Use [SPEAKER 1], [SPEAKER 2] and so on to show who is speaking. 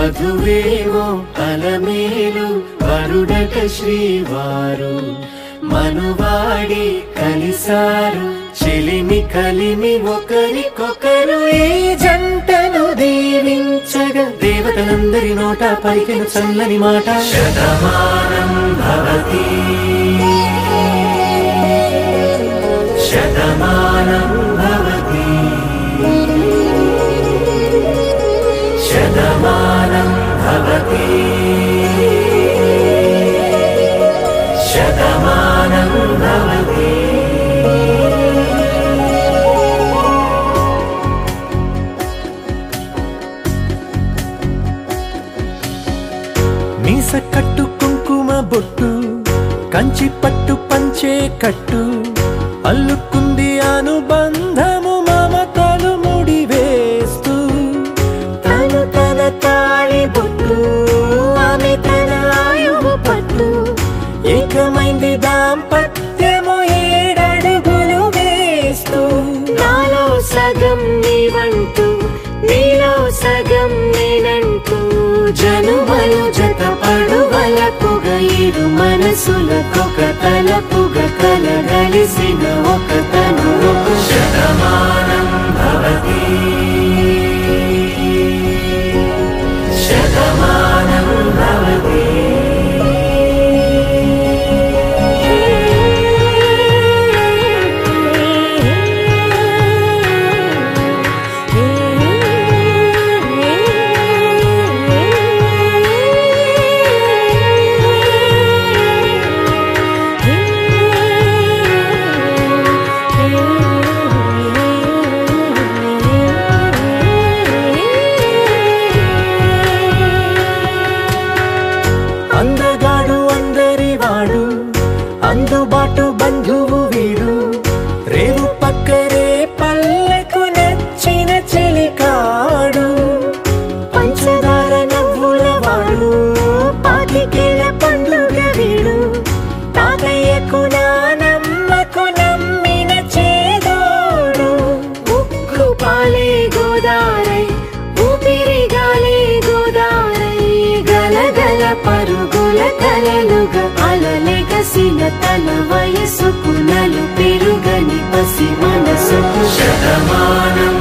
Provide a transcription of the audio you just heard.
[SPEAKER 1] వధువేమో అలమేలు వరుడట శ్రీవారు మనువాడి కలిసారు చెలిమి కలిమి ఒకరికొకరు ఈ జంటను దీవించగా దేవతలందరి నోట పలికిన చల్లని మాట శతమానం భవతి శతమానం భవతి శతమానం భవతి శతమానం భవతి మీస కట్టు కుంకుమ బొట్టు కంచి పట్టు పంచే కట్టు అల్లుకుంది అనుబంధము మమతలు ముడివేస్తూ
[SPEAKER 2] తను తన తాళి బొట్టు ఆమె తన ఆయువు పట్టు
[SPEAKER 1] ఏకమైంది దాంపత్యము 7 అడుగులు వేస్తూ
[SPEAKER 2] నాలో సగం నీవంటూ నీలో సగం నేనంటూ
[SPEAKER 1] జనుమలు జత పడువలపుగ 7 మనసులకొక తలపుగ కలగలిసిన ఒక తను శతమానం భవతి శతమానం భవతి అందగాడు అందరివాడు అందుబాటు బంధువు వీడు రేవు పక్కరే పల్లెకు నచ్చిన చెలికాడు
[SPEAKER 2] పంచదార నవ్వుల వాడు పాతికేల పండుగ వీడు
[SPEAKER 1] తాతయ్యకు నానమ్మకు నమ్మిన చేదోడు
[SPEAKER 2] ఉక్కు పాలే గోదారై ఊపిరి గాలే గోదారై గలగల పరుగుల కలలుగా అలలెగసిన తన వయసుకు నలు పెరుగని పసి మనసుకు
[SPEAKER 1] శతమానం